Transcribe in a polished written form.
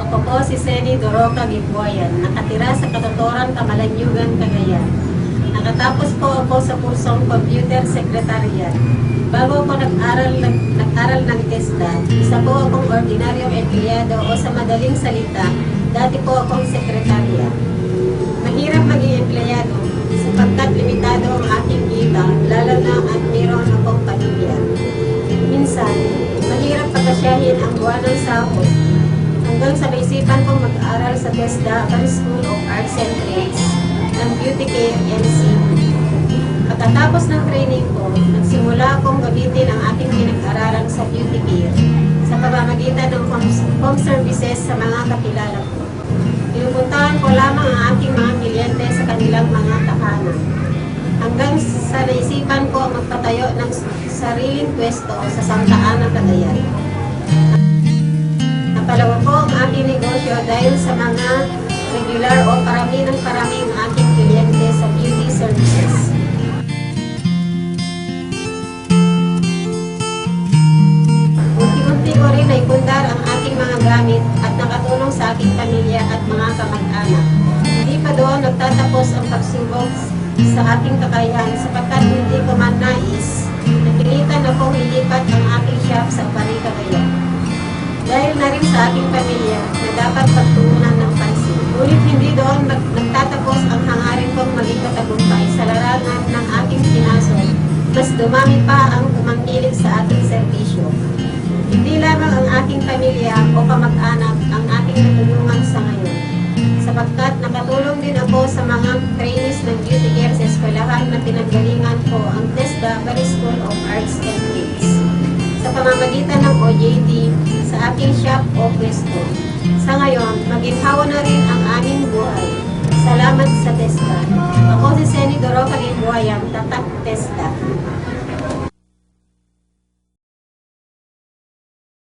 Ako po si Seni Doroca Gimbuayan, nakatira sa Katotoran, Camalanyugan, Cagayan. Nakatapos po ako sa kursong Computer Secretariat. Bago ako nag-aral ng TESDA, isa po akong ordinaryong empleyado o sa madaling salita, dati po akong sekretarya. Mahirap maging empleyado sapagkat limitado ang aking kita, lalo na at mayroon akong pamilya. Minsan, mahirap pagkasyahin ang buwan ng sahod hanggang sa naisipan kong mag-aaral sa TESDA, Paris School of Arts and Trades ng Beauty Care NC. Pagkatapos ng training ko, nagsimula akong gamitin ang aking pinag-aralan sa Beauty Care sa pamamagitan ng home services sa mga kakilala ko. Pinupuntahan ko lamang ang aking mga kliyente sa kanilang mga tahanan. Hanggang sa naisipan ko magpatayo ng sariling pwesto sa Santa Ana, Cagayan. Napalawa ko ang aking negosyo dahil sa mga regular o parami ng parami ang aking kliyente sa beauty services. Unti-unti ko rin naipundar ang aking mga gamit at nakatulong sa aking pamilya at mga kamag-anak. Hindi pa doon nagtatapos ang pagsubok sa aking kakayahan sapagkat hindi ko man nais, napilitan akong ilipat ang aking shop sa Bari, Cagayan. Dahil na rin sa aking pamilya na dapat pagtuunan ng pansin. Ngunit hindi doon nagtatapos ang hangarin kong maging matagumpay sa larangan ng aking pinasok. Mas dumami pa ang umangkilig sa aking serbisyo. Hindi lamang ang aking pamilya o kamag-anak ang aking natulungan sa ngayon, sapagkat nakatulong din ako sa mga trainees ng beauty care sa eskwelahan na pinanggalingan ko ang TESDA, Paris School of Arts and Trades. Sa pamamagitan ng OJT sa aking shop o pwesto. Sa ngayon, maginhawa na rin ang aming buhay. Salamat sa TESDA. Ako